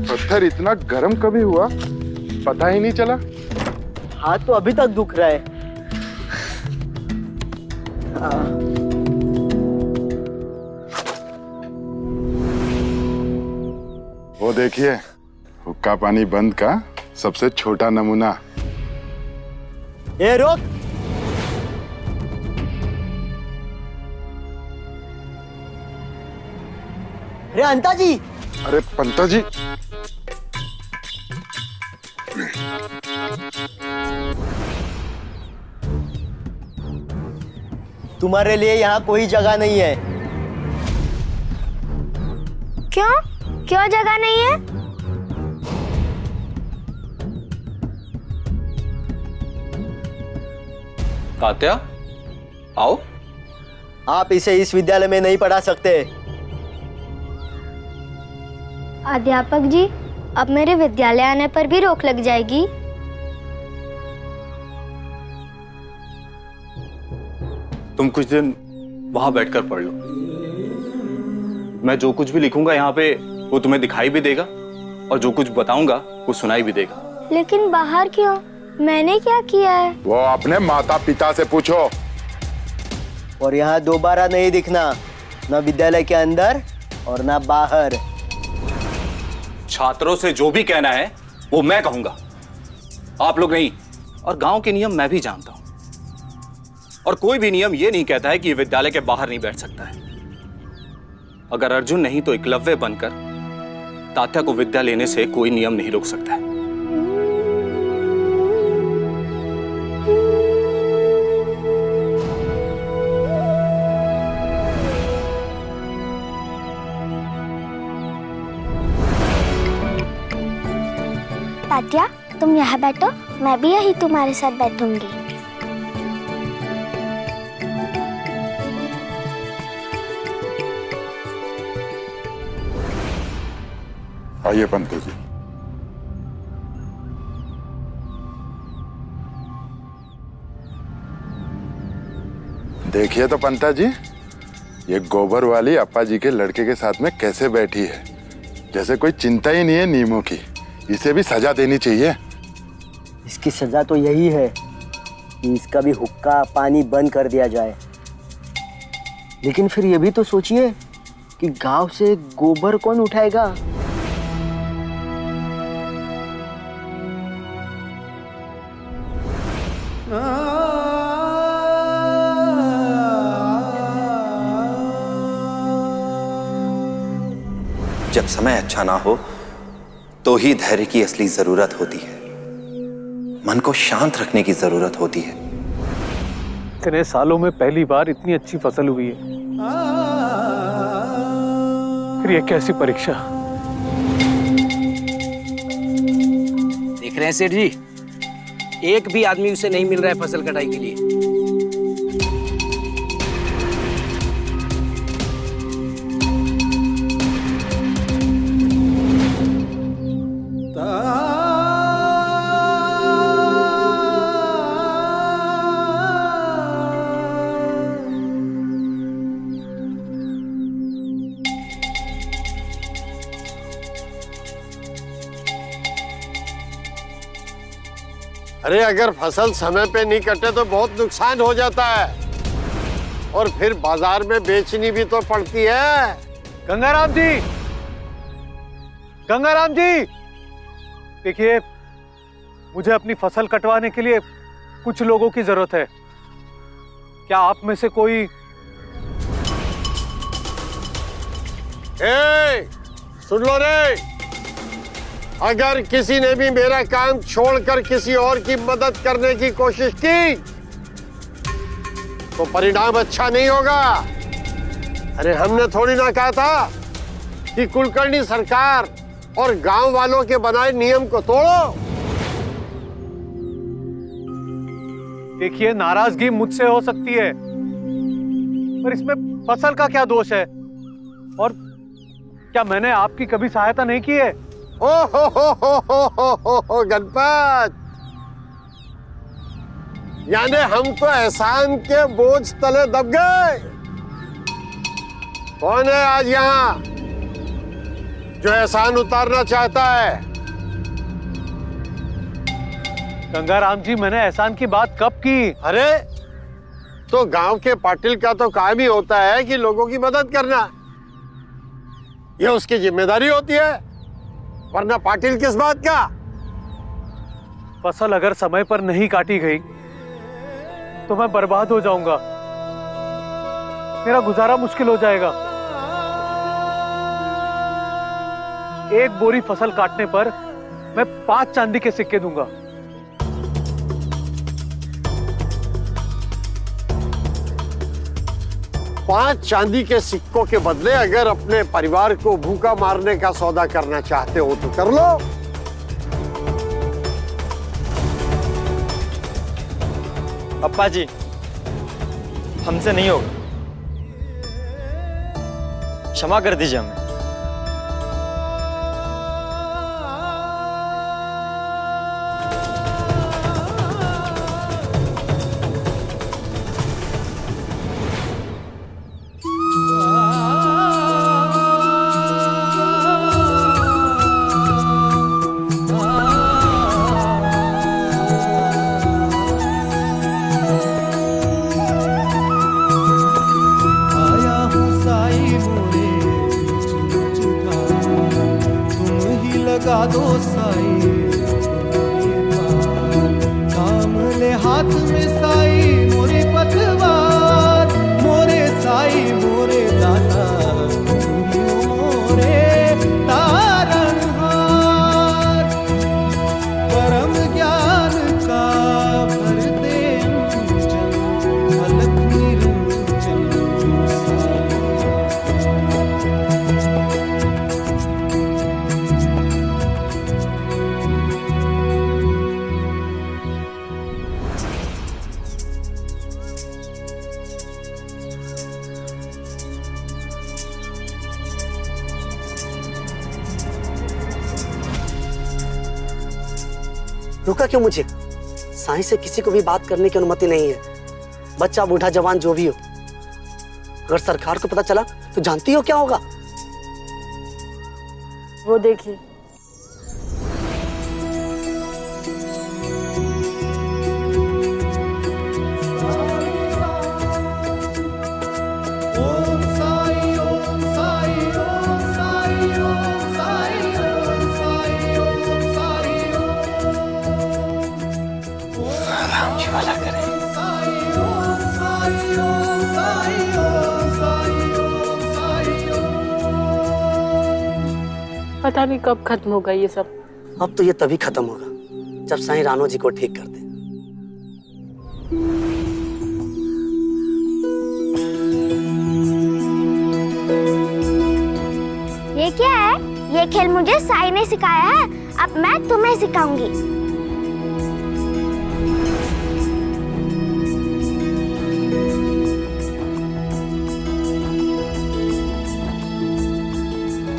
पत्थर इतना गर्म कभी हुआ, पता ही नहीं चला। हाथ तो अभी तक दुख रहा है। वो देखिए, हुक्का पानी बंद का सबसे छोटा नमूना। ए रोक! अरे अंता जी! अरे पंता जी, तुम्हारे लिए यहाँ कोई जगह नहीं है। क्यों? क्यों जगह नहीं है? तात्या, आओ। आप इसे इस विद्यालय में नहीं पढ़ा सकते। अध्यापक जी, अब मेरे विद्यालय आने पर भी रोक लग जाएगी? तुम कुछ दिन वहां बैठकर पढ़ लो। मैं जो कुछ भी लिखूंगा यहाँ पे वो तुम्हें दिखाई भी देगा, और जो कुछ बताऊंगा वो सुनाई भी देगा। लेकिन बाहर क्यों? मैंने क्या किया है? वो अपने माता पिता से पूछो। और यहाँ दोबारा नहीं दिखना, न विद्यालय के अंदर और न बाहर। छात्रों से जो भी कहना है वो मैं कहूंगा, आप लोग नहीं। और गांव के नियम मैं भी जानता हूं, और कोई भी नियम ये नहीं कहता है कि ये विद्यालय के बाहर नहीं बैठ सकता है। अगर अर्जुन नहीं तो एकलव्य बनकर तात्या को विद्या लेने से कोई नियम नहीं रोक सकता है। तात्या, तुम यहाँ बैठो मैं भी यही तुम्हारे साथ बैठूंगी। आइए पंत जी। देखिए तो पंता जी, ये गोबर वाली अप्पा जी के लड़के के साथ में कैसे बैठी है, जैसे कोई चिंता ही नहीं है नियमों की। इसे भी सजा देनी चाहिए। इसकी सजा तो यही है कि इसका भी हुक्का पानी बंद कर दिया जाए। लेकिन फिर ये भी तो सोचिए कि गांव से गोबर कौन उठाएगा? जब समय अच्छा ना हो तो ही धैर्य की असली जरूरत होती है। मन को शांत रखने की जरूरत होती है। इतने सालों में पहली बार इतनी अच्छी फसल हुई है, फिर ये कैसी परीक्षा। देख रहे हैं सेठ जी, एक भी आदमी उसे नहीं मिल रहा है फसल कटाई के लिए। अरे अगर फसल समय पे नहीं कटे तो बहुत नुकसान हो जाता है, और फिर बाजार में बेचनी भी तो पड़ती है। गंगाराम जी, गंगाराम जी, देखिए मुझे अपनी फसल कटवाने के लिए कुछ लोगों की जरूरत है। क्या आप में से कोई? सुन लो रे, अगर किसी ने भी मेरा काम छोड़कर किसी और की मदद करने की कोशिश की तो परिणाम अच्छा नहीं होगा। अरे हमने थोड़ी ना कहा था कि कुलकर्णी सरकार और गांव वालों के बनाए नियम को तोड़ो। देखिए, नाराजगी मुझसे हो सकती है, पर इसमें फसल का क्या दोष है? और क्या मैंने आपकी कभी सहायता नहीं की है? ओ हो गणपत, यानी हम तो एहसान के बोझ तले दब गए। कौन है आज यहाँ जो एहसान उतारना चाहता है? गंगाराम जी, मैंने एहसान की बात कब की? अरे तो गांव के पाटिल का तो काम ही होता है कि लोगों की मदद करना, यह उसकी जिम्मेदारी होती है, वरना पाटिल किस बात का? फसल अगर समय पर नहीं काटी गई तो मैं बर्बाद हो जाऊंगा, मेरा गुजारा मुश्किल हो जाएगा। एक बोरी फसल काटने पर मैं 5 चांदी के सिक्के दूंगा। पांच चांदी के सिक्कों के बदले अगर अपने परिवार को भूखा मारने का सौदा करना चाहते हो तो कर लो। अप्पा जी, हमसे नहीं होगा, क्षमा कर दीजिए हमें। लगा दो साई, थाम ले हाथ में साई मोरी पतवार, मोरे साई मोरे दाता मोरे तारणहार, परम ज्ञान का भर दे अलख निरंजन रोका क्यों मुझे? साईं से किसी को भी बात करने की अनुमति नहीं है, बच्चा बूढ़ा जवान जो भी हो। अगर सरकार को पता चला तो जानती हो क्या होगा? वो देखिए, पता नहीं कब खत्म होगा ये सब। अब तो ये तभी खत्म होगा जब साईं रानो जी को ठीक कर दे। ये क्या है? ये खेल मुझे साईं ने सिखाया है, अब मैं तुम्हें सिखाऊंगी।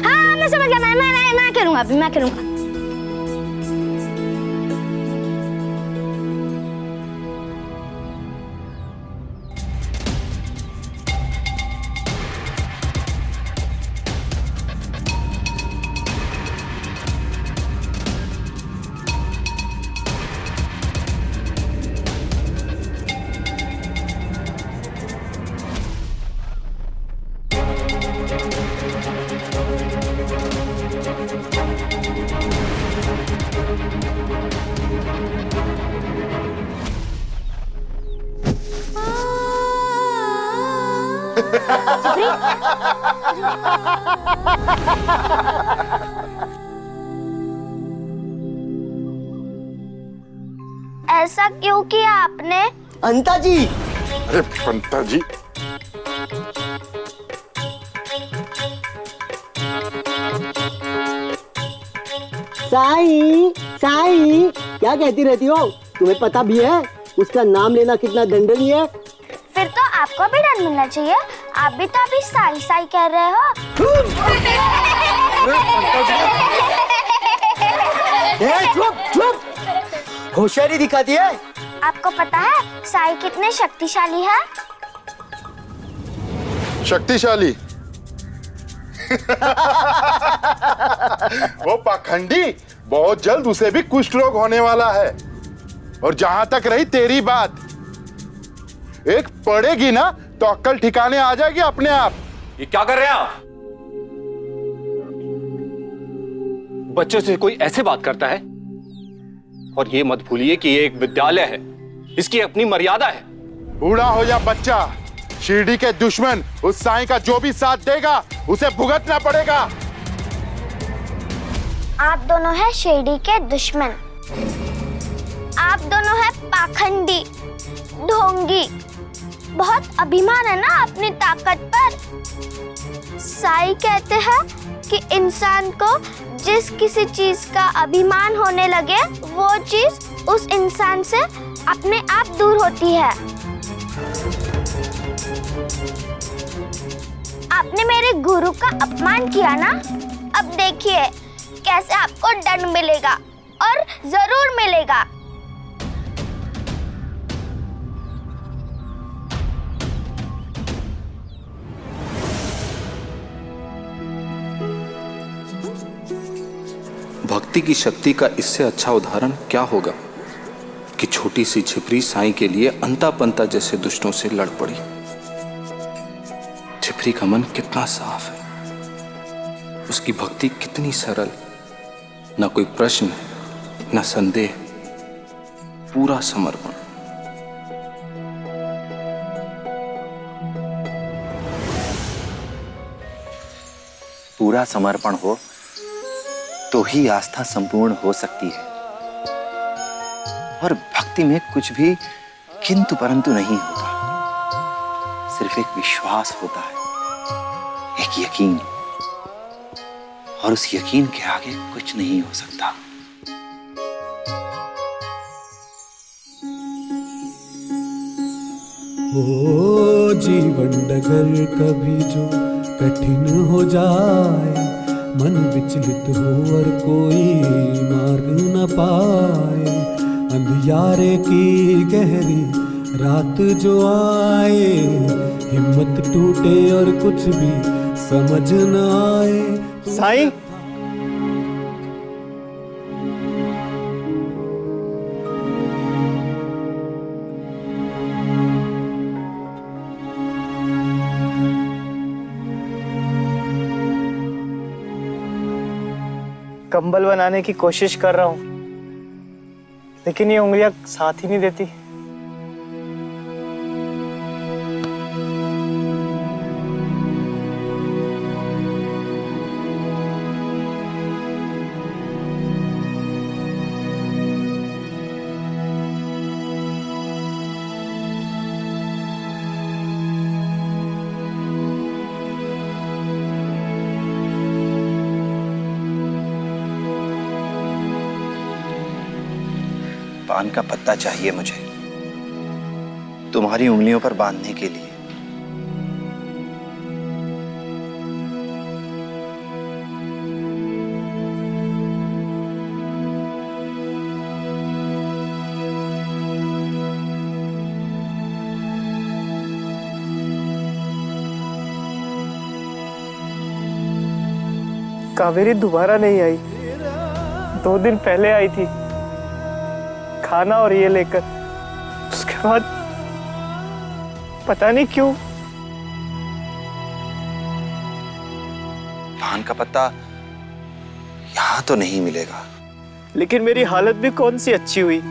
हाँ मैं समझ गया, मैं करूंगा, अभी मैं करूंगा। ऐसा क्यों किया आपने? अंता जी! अरे पंता जी, साईं, साईं, क्या कहती रहती हो? तुम्हें पता भी है उसका नाम लेना कितना दंडनीय है? फिर तो आपको भी डर मिलना चाहिए, आप भी तो अभी साई साई कह रहे हो। चुप चुप, होशियारी दिखाती है। आपको पता है साई कितने शक्तिशाली है? शक्तिशाली? वो पाखंडी, बहुत जल्द उसे भी कुष्ठ रोग होने वाला है। और जहां तक रही तेरी बात, एक पड़ेगी ना तो अक्ल ठिकाने आ जाएगी अपने आप। ये क्या कर रहे हैं आप? बच्चों से कोई ऐसे बात करता है? और ये मत भूलिए कि ये एक विद्यालय है, इसकी अपनी मर्यादा है। बूढ़ा हो या बच्चा, शिरडी के दुश्मन उस साईं का जो भी साथ देगा उसे भुगतना पड़ेगा। आप दोनों हैं शिरडी के दुश्मन, आप दोनों हैं पाखंडी, ढोंगी। बहुत अभिमान है ना अपनी ताकत पर। साई कहते हैं कि इंसान को जिस किसी चीज का अभिमान होने लगे वो चीज उस इंसान से अपने आप दूर होती है। आपने मेरे गुरु का अपमान किया ना, अब देखिए कैसे आपको दंड मिलेगा, और जरूर मिलेगा। भक्ति की शक्ति का इससे अच्छा उदाहरण क्या होगा कि छोटी सी छिपरी साईं के लिए अंता पंता जैसे दुष्टों से लड़ पड़ी। छिपरी का मन कितना साफ है, उसकी भक्ति कितनी सरल, ना कोई प्रश्न ना संदेह, पूरा समर्पण। पूरा समर्पण हो तो ही आस्था संपूर्ण हो सकती है। और भक्ति में कुछ भी किंतु परंतु नहीं होता, सिर्फ एक विश्वास होता है, एक यकीन। और उस यकीन के आगे कुछ नहीं हो सकता। ओ जीवन डगर कभी जो कठिन हो जाए, मन विचलित हो और कोई मार्ग न पाए, अंधियारे की गहरी रात जो आए, हिम्मत टूटे और कुछ भी समझ न आए। साईं, कंबल बनाने की कोशिश कर रहा हूँ, लेकिन ये उंगलियां साथ ही नहीं देती। पान का पत्ता चाहिए मुझे तुम्हारी उंगलियों पर बांधने के लिए। कावेरी दोबारा नहीं आई। 2 दिन पहले आई थी, खाना और ये लेकर। उसके बाद पता नहीं क्यों। पान का पत्ता यहां तो नहीं मिलेगा। लेकिन मेरी हालत भी कौन सी अच्छी हुई।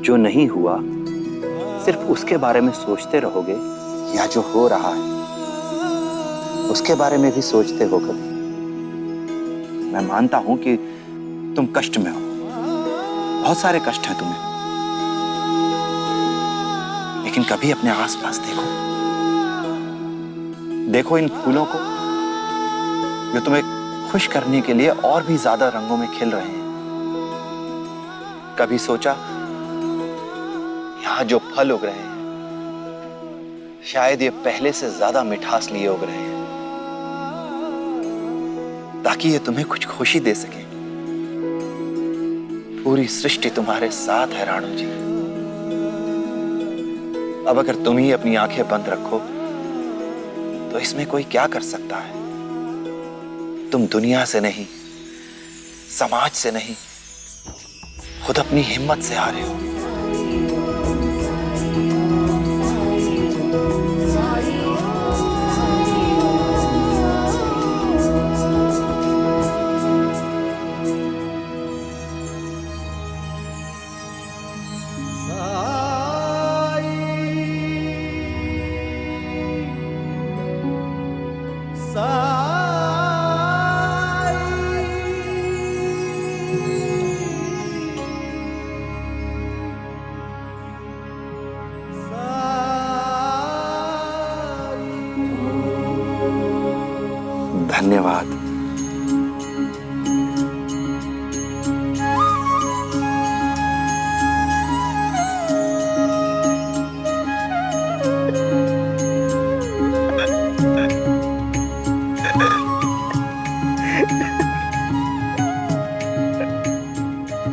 जो नहीं हुआ सिर्फ उसके बारे में सोचते रहोगे, या जो हो रहा है उसके बारे में भी सोचते हो कभी? मैं मानता हूं कि तुम कष्ट में हो, बहुत सारे कष्ट हैं तुम्हें, लेकिन कभी अपने आसपास देखो। देखो इन फूलों को जो तुम्हें खुश करने के लिए और भी ज्यादा रंगों में खिल रहे हैं। कभी सोचा यहां जो फल उग रहे हैं शायद ये पहले से ज्यादा मिठास लिए उग रहे हैं, ताकि ये तुम्हें कुछ खुशी दे सके। पूरी सृष्टि तुम्हारे साथ है राणू जी। अब अगर तुम ही अपनी आंखें बंद रखो तो इसमें कोई क्या कर सकता है? तुम दुनिया से नहीं, समाज से नहीं, खुद अपनी हिम्मत से हारे हो। धन्यवाद।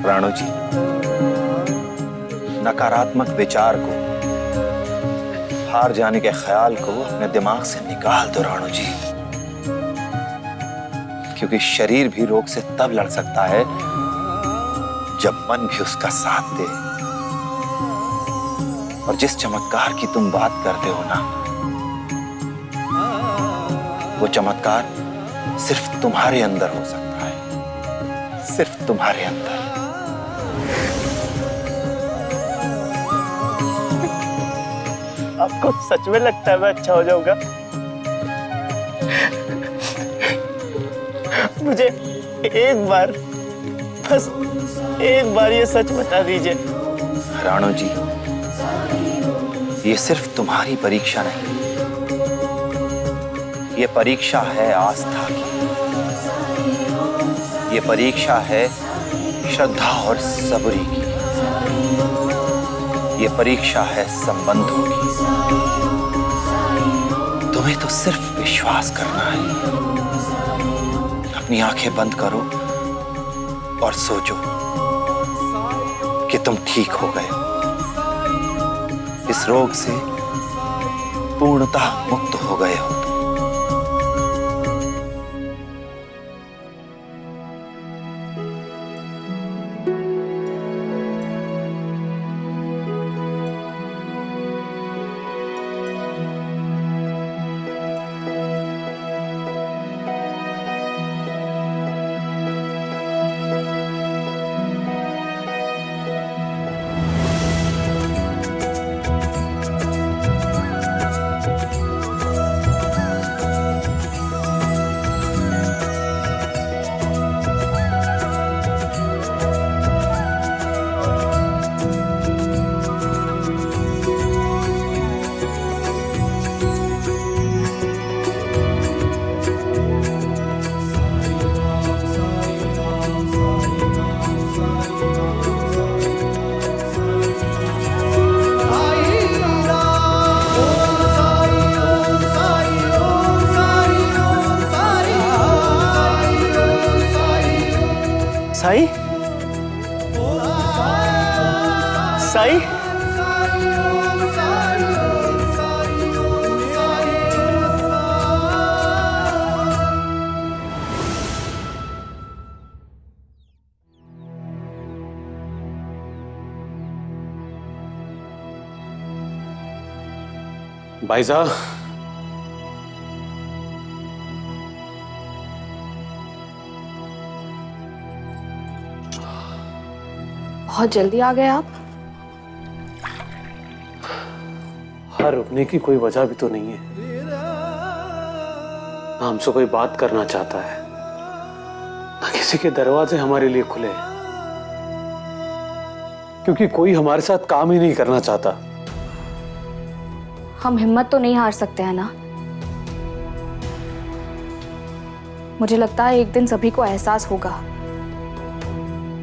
राणू जी, नकारात्मक विचार को, हार जाने के ख्याल को अपने दिमाग से निकाल दो राणू जी, क्योंकि शरीर भी रोग से तब लड़ सकता है जब मन भी उसका साथ दे। और जिस चमत्कार की तुम बात करते हो ना, वो चमत्कार सिर्फ तुम्हारे अंदर हो सकता है, सिर्फ तुम्हारे अंदर। आपको सच में लगता है मैं अच्छा हो जाऊंगा? मुझे एक बार, बस एक बार ये सच बता दीजिए। राणू जी, ये सिर्फ तुम्हारी परीक्षा नहीं, ये परीक्षा है आस्था की। ये परीक्षा है श्रद्धा और सबरी की। ये परीक्षा है संबंधों की। तुम्हें तो सिर्फ विश्वास करना है। अपनी आंखें बंद करो और सोचो कि तुम ठीक हो गए, इस रोग से पूर्णतः मुक्त हो गए हो। साई साई भाई साहब, बहुत जल्दी आ गए आप। हाँ, रुकने की कोई वजह भी तो नहीं है। ना हमसे कोई बात करना चाहता है, ना किसी के दरवाजे हमारे लिए खुले हैं, क्योंकि कोई हमारे साथ काम ही नहीं करना चाहता। हम हिम्मत तो नहीं हार सकते हैं ना। मुझे लगता है एक दिन सभी को एहसास होगा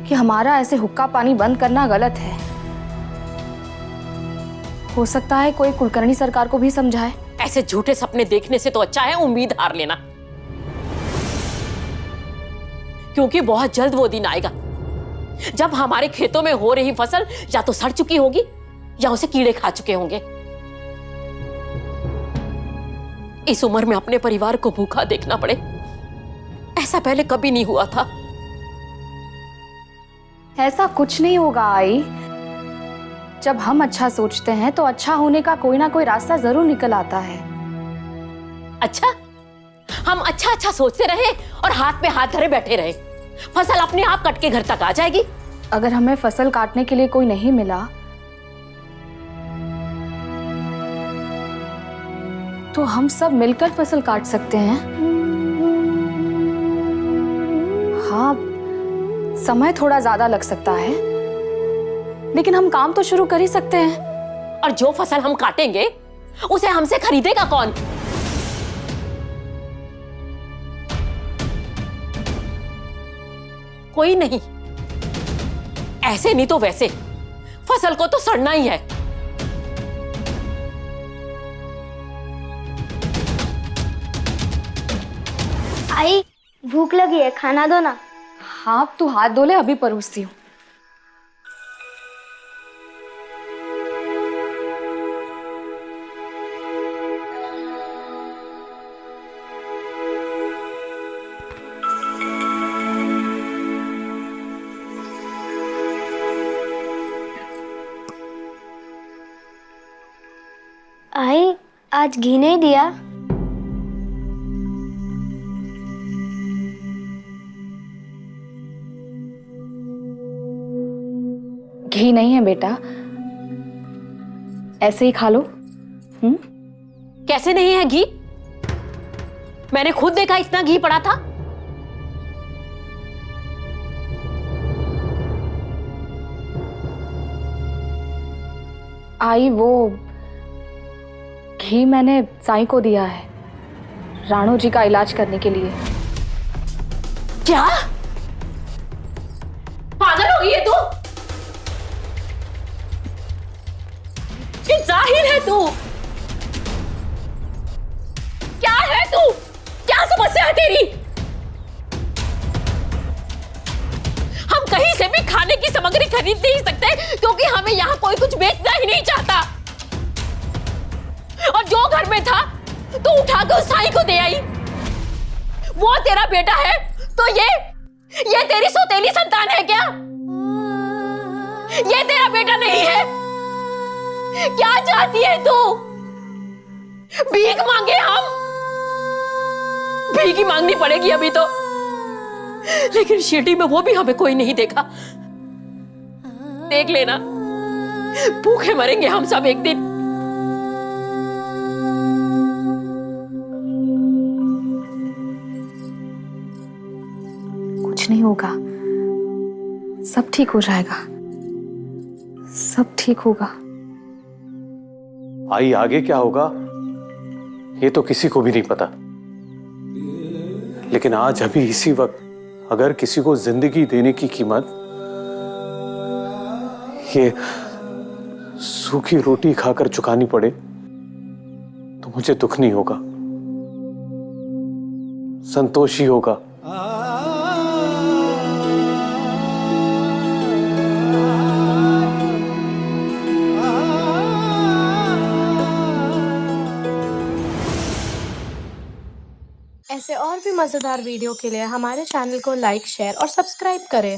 कि हमारा ऐसे हुक्का पानी बंद करना गलत है। हो सकता है कोई कुलकर्णी सरकार को भी समझाए। ऐसे झूठे सपने देखने से तो अच्छा है उम्मीद हार लेना, क्योंकि बहुत जल्द वो दिन आएगा जब हमारे खेतों में हो रही फसल या तो सड़ चुकी होगी या उसे कीड़े खा चुके होंगे। इस उम्र में अपने परिवार को भूखा देखना पड़े, ऐसा पहले कभी नहीं हुआ था। ऐसा कुछ नहीं होगा आई। जब हम अच्छा सोचते हैं तो अच्छा होने का कोई ना कोई रास्ता जरूर निकल आता है। अच्छा, हम अच्छा अच्छा सोचते रहे और हाथ पे हाथ धरे बैठे रहे, फसल अपने आप कट के घर तक आ जाएगी। अगर हमें फसल काटने के लिए कोई नहीं मिला तो हम सब मिलकर फसल काट सकते हैं। हाँ, समय थोड़ा ज्यादा लग सकता है, लेकिन हम काम तो शुरू कर ही सकते हैं। और जो फसल हम काटेंगे उसे हमसे खरीदेगा कौन? कोई नहीं। ऐसे नहीं तो वैसे फसल को तो सड़ना ही है। आई, भूख लगी है, खाना दो ना। हाँ, तू हाथ धो ले, अभी परोसती हूँ। आई, आज घी नहीं दिया। घी नहीं है बेटा, ऐसे ही खा लो। कैसे नहीं है घी? मैंने खुद देखा इतना घी पड़ा था। आई, वो घी मैंने साईं को दिया है राणो जी का इलाज करने के लिए। क्या? जाहिर है तू। क्या है तू? क्या समस्या है तेरी? हम कहीं से भी खाने की सामग्री खरीद नहीं सकते क्योंकि हमें यहाँ कोई कुछ बेचना ही नहीं चाहता। और जो घर में था तो उठा के उस साईं को दे आई। वो तेरा बेटा है तो ये तेरी सौतेली संतान है क्या? ये तेरा बेटा नहीं है? क्या चाहती है तू? भीख मांगे हम? भीख ही मांगनी पड़ेगी अभी तो। लेकिन शिरडी में वो भी हमें कोई नहीं देखा। देख लेना, भूखे मरेंगे हम सब एक दिन। कुछ नहीं होगा, सब ठीक हो जाएगा, सब ठीक होगा। आई आगे क्या होगा ये तो किसी को भी नहीं पता, लेकिन आज अभी इसी वक्त अगर किसी को जिंदगी देने की कीमत ये सूखी रोटी खाकर चुकानी पड़े तो मुझे दुख नहीं होगा, संतोष ही होगा। ऐसे और भी मजेदार वीडियो के लिए हमारे चैनल को लाइक, शेयर और सब्सक्राइब करें।